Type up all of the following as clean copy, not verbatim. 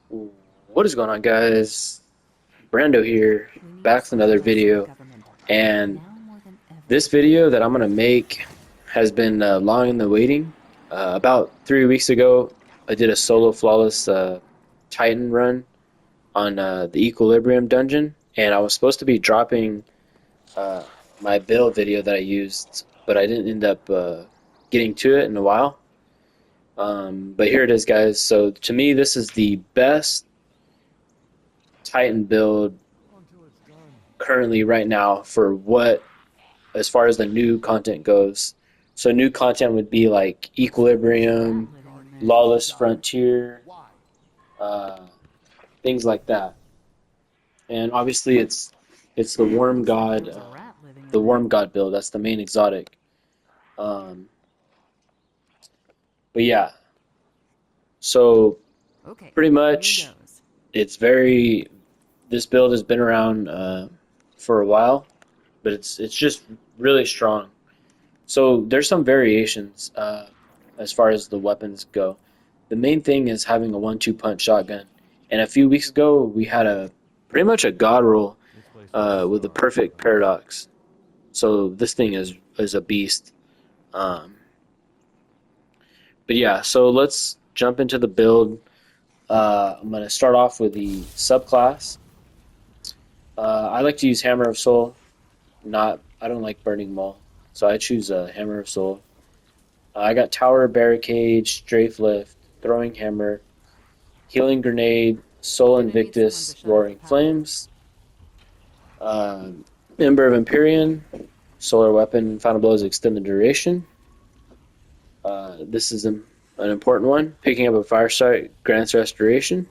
What is going on, guys? Brando here, back with another video. And this video that I'm going to make has been long in the waiting. About 3 weeks ago, I did a solo flawless Titan run on the Equilibrium dungeon, and I was supposed to be dropping uh, my build video that I used, but I didn't end up getting to it in a while. But here it is, guys. So to me, this is the best Titan build currently right now for what, as far as the new content goes. So new content would be like Equilibrium, Lawless Frontier, uh, things like that. And obviously it's the Worm God build. That's the main exotic. Um, but yeah, so pretty much it's very. This build has been around for a while, but it's just really strong. So there's some variations as far as the weapons go. The main thing is having a one-two punch shotgun. And a few weeks ago, we had a pretty much a god roll with the perfect paradox. So this thing is a beast. Um, but yeah, so let's jump into the build. I'm gonna start off with the subclass. I like to use Hammer of Soul. Not I don't like Burning Maul, so I choose a Hammer of Soul. I got Tower, Barricade, Strafe Lift, Throwing Hammer, Healing Grenade, Soul Invictus, Roaring Flames, uh, Ember of Empyrean, Solar Weapon, Final Blows, Extended Duration. This is an important one. Picking up a Fire Strike grants Restoration.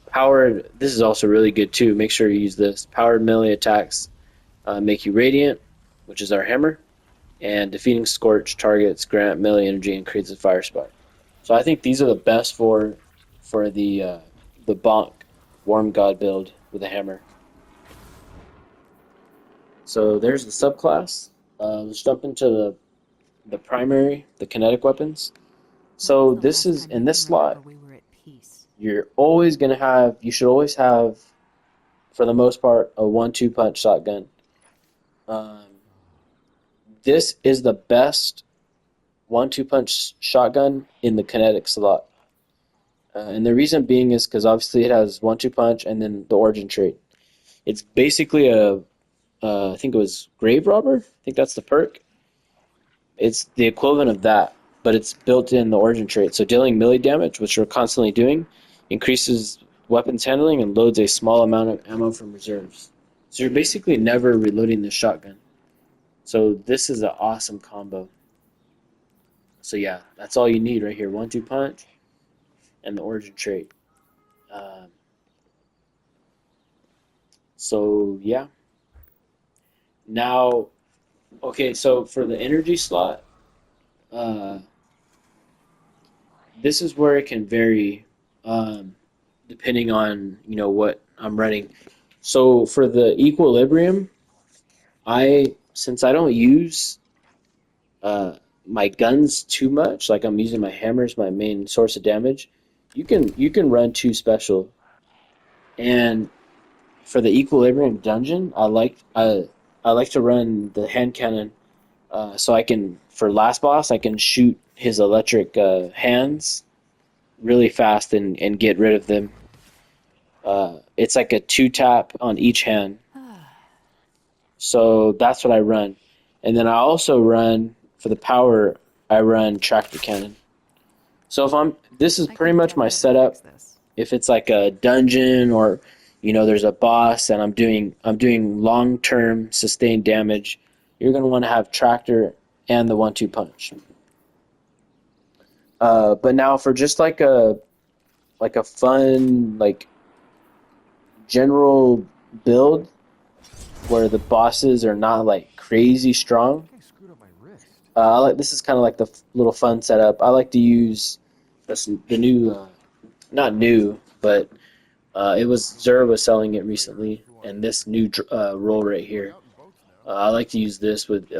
Powered, this is also really good too. Make sure you use this. Powered melee attacks make you Radiant, which is our hammer. And defeating Scorch targets grant melee energy and creates a fire spot. So I think these are the best for the Bonk Wormgod build with a hammer. So there's the subclass. Let's jump into the primary, the kinetic weapons. So this is in this slot. You should always have, for the most part, a one-two punch shotgun. Um, this is the best one-two punch shotgun in the kinetic slot. And the reason being is because obviously it has one-two punch and then the origin trait. It's basically I think it was Grave Robber. I think that's the perk. It's the equivalent of that, but it's built in the origin trait. So dealing melee damage, which we're constantly doing, increases weapons handling and loads a small amount of ammo from reserves. So you're basically never reloading the shotgun. So this is an awesome combo. So yeah, that's all you need right here. One-two punch and the origin trait. Um, so yeah. Now, okay, so for the energy slot, uh, this is where it can vary depending on what I'm running. So for the equilibrium, I since I don't use my guns too much, like I'm using my hammers, my main source of damage. You can run two special, and for the equilibrium dungeon, I like to run the hand cannon, so I can for last boss I can shoot his electric hands really fast and get rid of them. It's like a two tap on each hand, so that's what I run, and then I also run for the power. I run tractor cannon. So if I'm this is pretty much my setup. If it's like a dungeon or there's a boss and I'm doing long term sustained damage, you're gonna want to have tractor and the one-two punch. But now for just like a fun like general build where the bosses are not like crazy strong. This is kind of like the little fun setup. I like to use the new, not new, but it was Zura was selling it recently, and this new roll right here. I like to use this with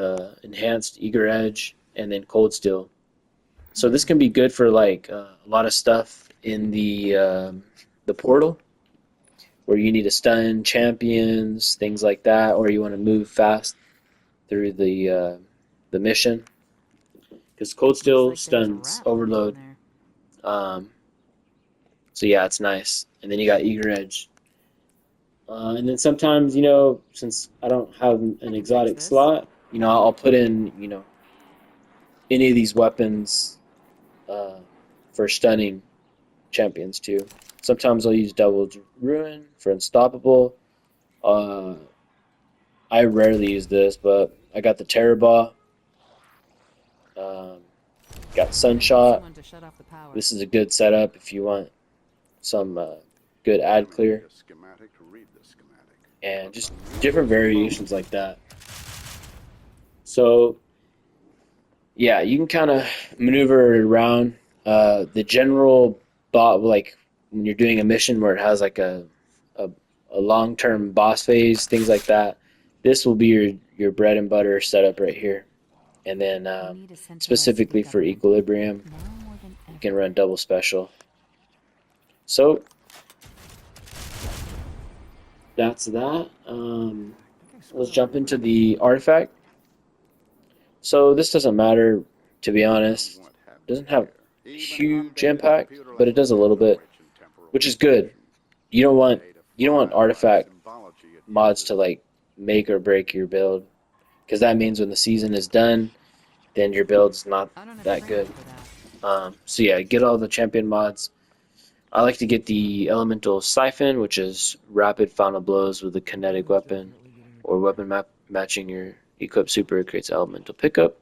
enhanced eager edge and then cold steel. So this can be good for like a lot of stuff in the portal where you need to stun champions, things like that, or you want to move fast through the mission. Because Cold Steel stuns Overload. Um, so yeah, it's nice. And then you got Eager Edge. And then sometimes, since I don't have an exotic slot, I'll put in, any of these weapons uh, for stunning champions too. Sometimes I'll use Double Ruin for Unstoppable. Uh, I rarely use this, but I got the Terror Ball. Um, got Sunshot. This is a good setup if you want some good ad clear. And just different variations like that. So, yeah, you can kind of maneuver it around. The general bot, like when you're doing a mission where it has like a, a long-term boss phase, things like that, this will be your bread and butter setup right here. And then specifically for Equilibrium, you can run double special. So that's that. Let's jump into the artifact. So this doesn't matter, to be honest. It doesn't have huge impact, but it does a little bit, which is good. You don't want artifact mods to like make or break your build, because that means when the season is done, then your build's not that good. So yeah, get all the champion mods. I like to get the elemental siphon, which is rapid final blows with a kinetic weapon, or weapon matching your equip super. It creates elemental pickup.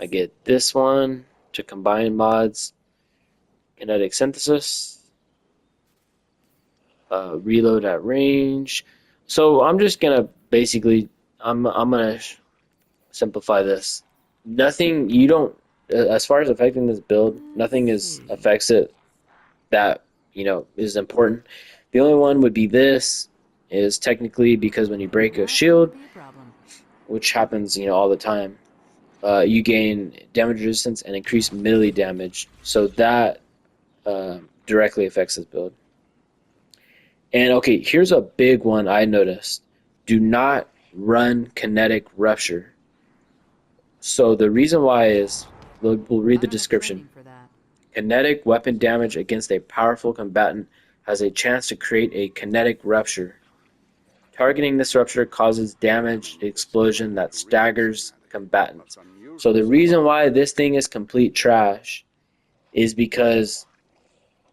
I get this one to combine mods, kinetic synthesis, reload at range. So I'm just gonna basically I'm gonna simplify this. Nothing you don't as far as affecting this build, nothing is affects it that is important. The only one would be this is technically because when you break a shield, which happens all the time, you gain damage resistance and increased melee damage. So that directly affects this build. And okay, here's a big one I noticed. Do not run kinetic rupture. So the reason why is, we'll read the description. Kinetic weapon damage against a powerful combatant has a chance to create a kinetic rupture. Targeting this rupture causes damage explosion that staggers combatants. So the reason why this thing is complete trash is because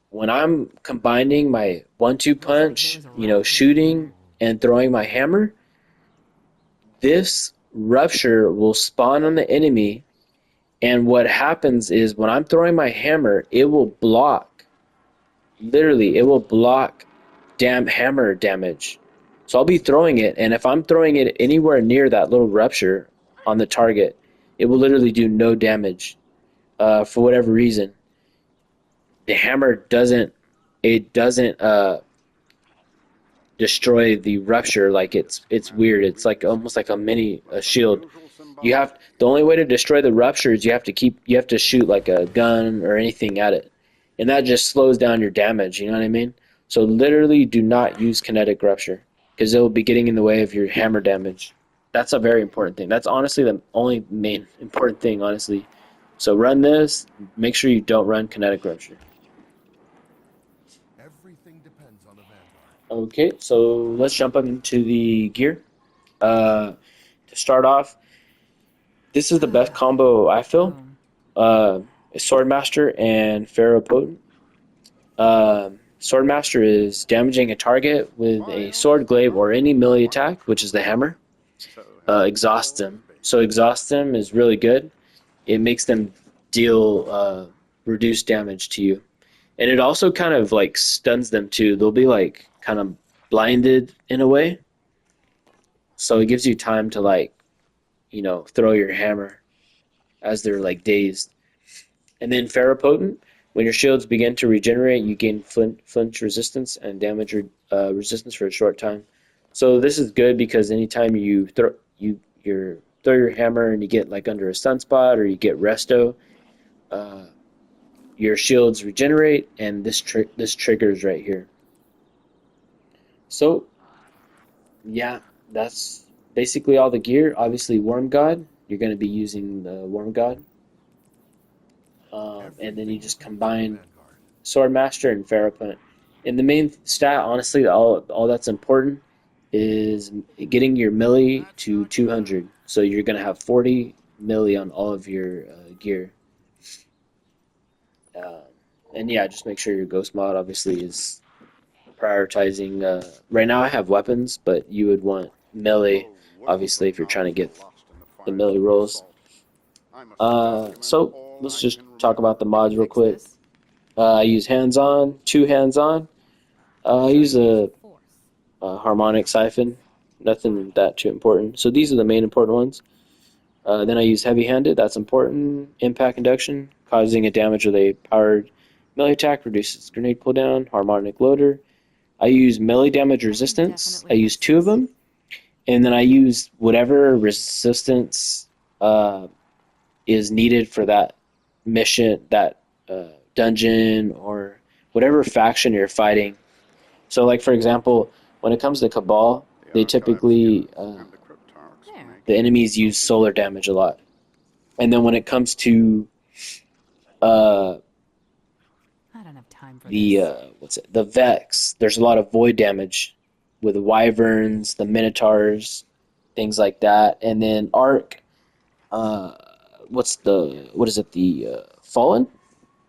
when I'm combining my 1-2 punch, shooting and throwing my hammer, this rupture will spawn on the enemy, and what happens is when I'm throwing my hammer, it will block. Literally, it will block hammer damage. So I'll be throwing it, and if I'm throwing it anywhere near that little rupture on the target, it will literally do no damage for whatever reason. The hammer doesn't destroy the rupture. Like it's weird. It's like almost like a shield. The only way to destroy the rupture is you have to shoot like a gun or anything at it, and that just slows down your damage. You know what I mean? So literally, do not use kinetic rupture because it will be getting in the way of your hammer damage. That's a very important thing. That's honestly the only main important thing, honestly. So run this. Make sure you don't run kinetic rupture. Okay, so let's jump up into the gear. To start off, this is the best combo I feel. Swordmaster and Pharaoh Potent. Swordmaster is damaging a target with a sword, glaive, or any melee attack, which is the hammer. Exhaust them. So exhaust them is really good. It makes them deal reduced damage to you. And it also kind of like stuns them too. They'll be like kind of blinded in a way. So it gives you time to like, throw your hammer as they're like dazed. And then Pharaoh Potent, when your shields begin to regenerate, you gain flinch resistance and damage resistance for a short time. So this is good because anytime you throw your hammer and you get like under a sunspot or you get resto, your shields regenerate, and this triggers right here. So yeah, that's basically all the gear. Obviously, Wormgod, you're going to be using the Wormgod, and then you just combine Swordmaster and Ferropunt. And the main stat, honestly, all that's important is getting your melee to 200. So you're going to have 40 melee on all of your gear. Uh, and yeah, just make sure your ghost mod obviously is prioritizing. Right now I have weapons, but you would want melee, obviously, if you're trying to get the melee rolls. So let's just talk about the mods real quick. I use hands-on, two hands-on. I use a harmonic siphon. Nothing that too important. So these are the main important ones. Then I use heavy-handed. That's important. Impact induction, causing a damage with a powered melee attack, reduces grenade cooldown. Harmonic loader. I use melee damage resistance. I use two of them. And then I use whatever resistance is needed for that mission, that dungeon, or whatever faction you're fighting. So, like for example, when it comes to Cabal, they typically the enemies use solar damage a lot, and then when it comes to uh, the Vex, there's a lot of void damage with the Wyverns, the Minotaurs, things like that, and then Arc. Uh, what is it? The Fallen?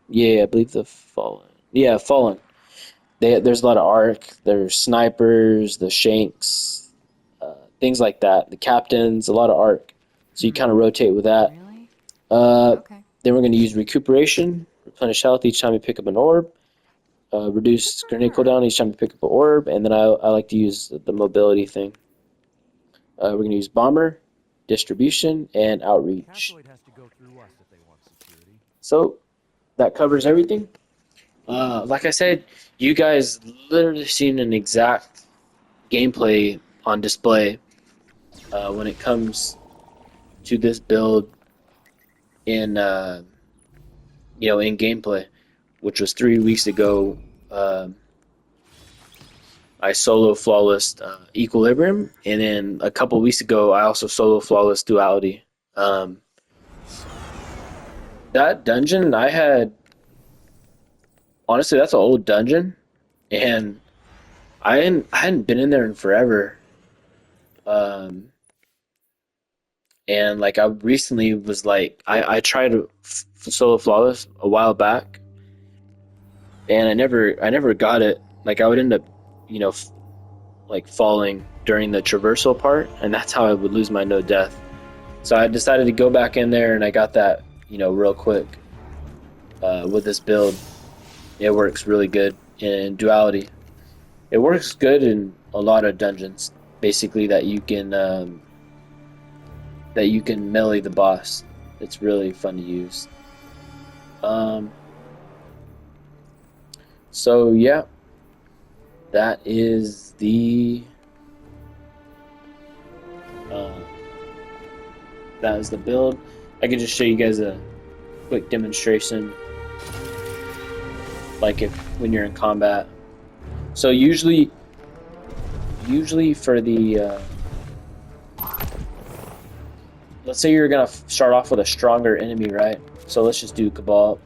Yeah, I believe the Fallen. Yeah, Fallen. There's a lot of arc. There's snipers, the shanks, things like that. The captains, a lot of arc. So you kind of rotate with that. Then we're going to use recuperation, replenish health each time you pick up an orb, reduce grenade cooldown each time you pick up an orb, and then I like to use the mobility thing. We're going to use bomber, distribution, and outreach. So that covers everything. Like I said, you guys literally seen an exact gameplay on display when it comes to this build in in gameplay, which was 3 weeks ago. I solo flawless equilibrium, and then a couple weeks ago I also solo flawless duality. That dungeon I had, honestly, that's an old dungeon, and I hadn't been in there in forever. Um, and like I recently was like I tried to solo flawless a while back, and I never got it. Like I would end up, you know, like falling during the traversal part, and that's how I would lose my no death. So I decided to go back in there, and I got that, real quick with this build. It works really good in duality. It works good in a lot of dungeons, basically that you can melee the boss. It's really fun to use. Um, so yeah, that is uh, the build. I could just show you guys a quick demonstration, like if when you're in combat. So usually for the let's say you're gonna start off with a stronger enemy, right? So let's just do Cabal.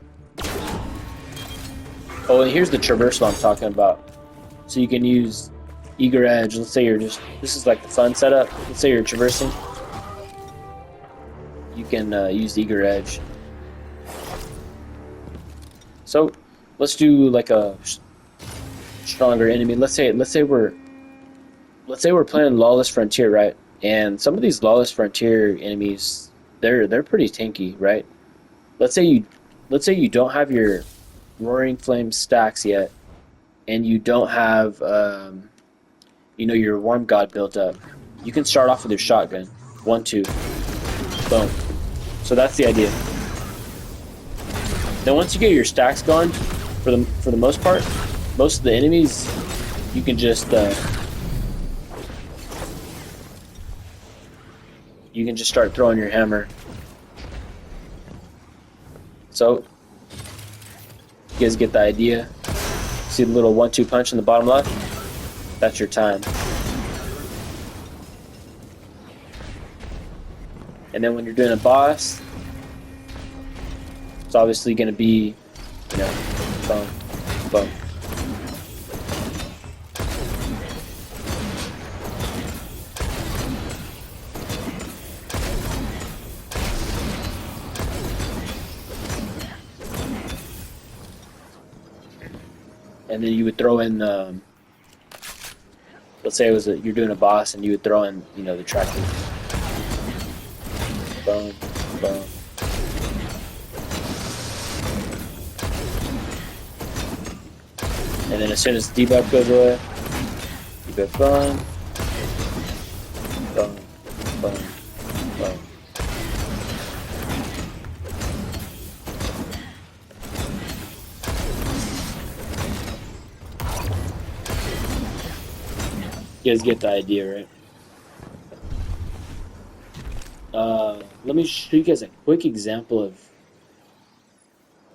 Oh, and here's the traversal I'm talking about. So you can use Eager Edge. Let's say this is like the fun setup. Let's say you're traversing. You can use Eager Edge. So let's do like a stronger enemy. Let's say we're playing Lawless Frontier, right? And some of these Lawless Frontier enemies, they're pretty tanky, right? Let's say you don't have your Roaring Flame stacks yet, and you don't have your Wormgod built up. You can start off with your shotgun. 1, 2. Boom. So that's the idea. Then once you get your stacks going, for the most part, most of the enemies you can just start throwing your hammer. So You guys get the idea? See the little 1-2 punch in the bottom left? That's your time. And then when you're doing a boss, it's obviously going to be, you know, boom, boom. And then you would throw in, let's say it was you're doing a boss, and you would throw in, you know, the tractor. Boom, boom. And then as soon as the debuff goes away, you go boom, boom, boom, boom. You guys get the idea, right? Let me show you guys a quick example of.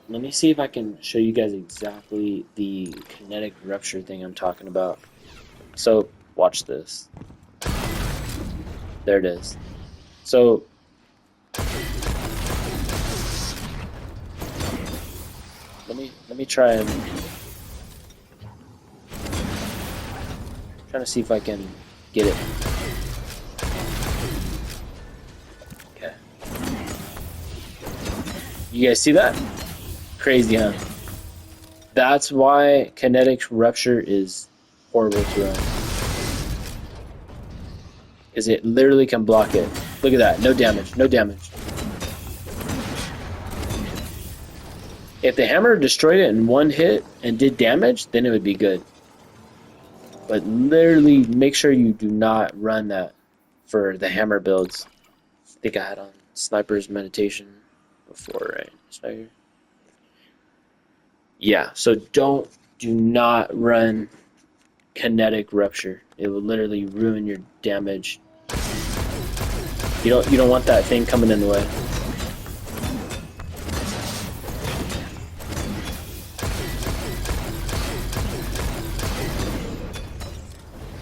Let me see if I can show you guys exactly the kinetic rupture thing I'm talking about. So, watch this. There it is. So, let me try and trying to see if I can get it. Okay. You guys see that? Crazy, huh? That's why kinetic rupture is horrible to run. Because it literally can block it. Look at that. No damage. No damage. If the hammer destroyed it in one hit and did damage, then it would be good. But literally make sure you do not run that for the hammer builds. I think I had on Sniper's Meditation before, right? Sniper. Yeah, so do not run kinetic rupture. It will literally ruin your damage. You don't want that thing coming in the way.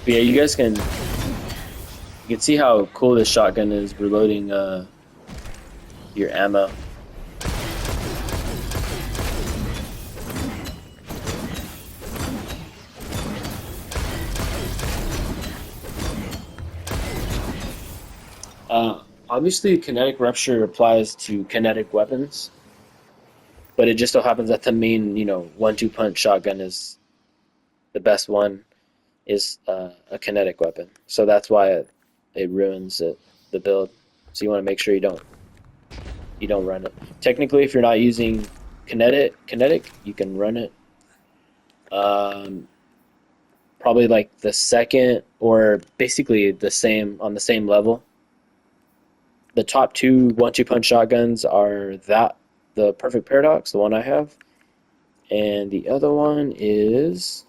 But yeah, you guys can see how cool this shotgun is reloading your ammo. Obviously, kinetic rupture applies to kinetic weapons, but it just so happens that the main, 1-2 punch shotgun is the best one, is a kinetic weapon. So that's why it ruins the build. So you want to make sure you don't run it. Technically, if you're not using kinetic, you can run it. Probably like the second, or basically the same, on the same level. The top two 1-2 punch shotguns are the Perfect Paradox, the one I have, and the other one is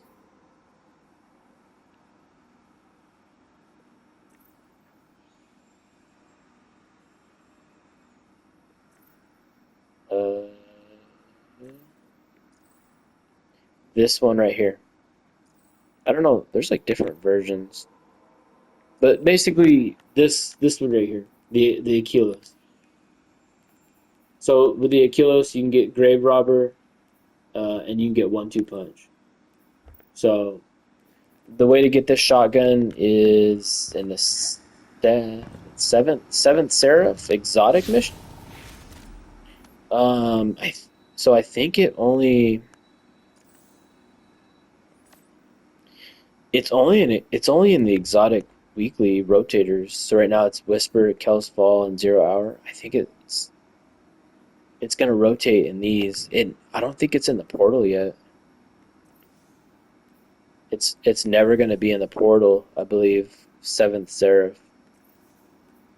this one right here. I don't know. There's like different versions, but basically this one right here, the Aquilos. So with the Aquilos, you can get Grave Robber, and you can get 1-2 punch. So the way to get this shotgun is in the seventh Seraph exotic mission. I think it's only in the exotic weekly rotators. So right now it's Whisper, Kel's Fall, and 0 Hour. I think it's gonna rotate in these. I don't think it's in the portal yet. It's never gonna be in the portal, I believe. Seventh Seraph.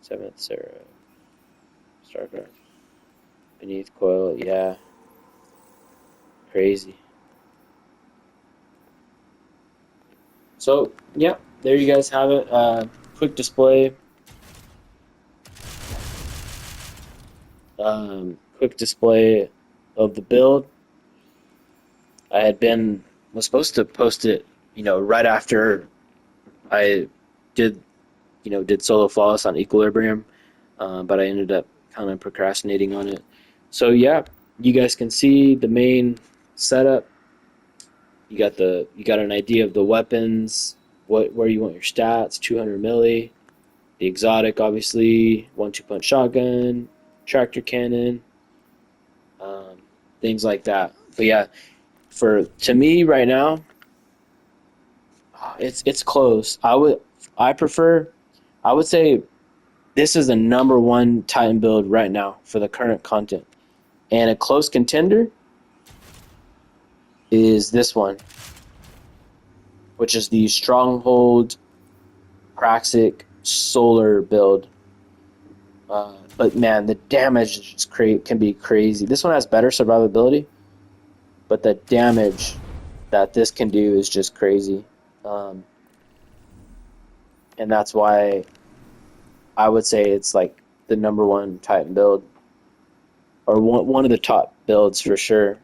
Starcraft. Beneath Coil, yeah. Crazy. So, yeah, there you guys have it. Quick display. Quick display of the build. I had been was supposed to post it, right after I did, did solo flawless on Equilibrium, but I ended up kind of procrastinating on it. So yeah, you guys can see the main setup. You got an idea of the weapons, where you want your stats, 200 milli, the exotic obviously, 1-2 punch shotgun, tractor cannon, um, things like that. But yeah, for to me right now, it's close. I prefer I would say this is the number one Titan build right now for the current content. And a close contender is this one, which is the Stronghold Praxic Solar build. But man, the damage can be crazy. This one has better survivability, but the damage that this can do is just crazy. Um, and that's why I would say it's like the number one Titan build, or one of the top builds for sure.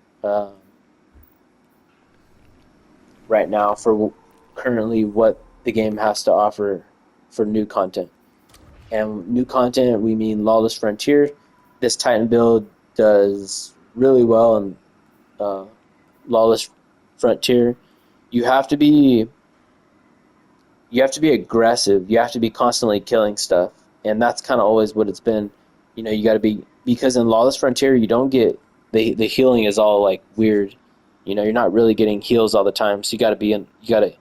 Right now for currently what the game has to offer for new content. And new content, we mean Lawless Frontier. This Titan build does really well in uh, Lawless Frontier. You have to be aggressive. You have to be constantly killing stuff, and that's kind of always what it's been. You got to be, because in Lawless Frontier you don't get the healing is all like weird. You're not really getting heals all the time, so you got to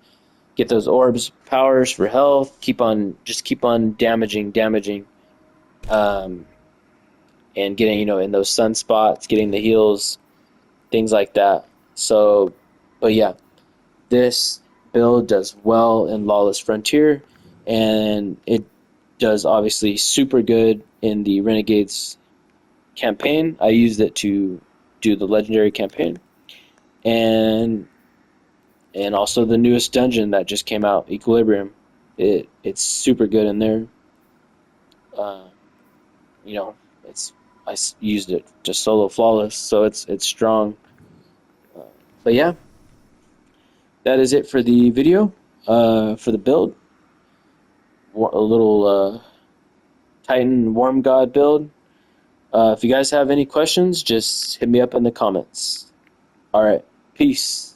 get those orbs powers for health. Keep on damaging, um, and getting in those sunspots, getting the heals, things like that. So, but yeah, this build does well in Lawless Frontier, and it does obviously super good in the Renegades campaign. I used it to do the legendary campaign, and also the newest dungeon that just came out, Equilibrium. It's super good in there. Uh, you know, it's used it to solo flawless, so it's strong. Uh, but yeah, that is it for the video. For the build, a little Titan Wormgod build. If you guys have any questions, just hit me up in the comments. All right, peace.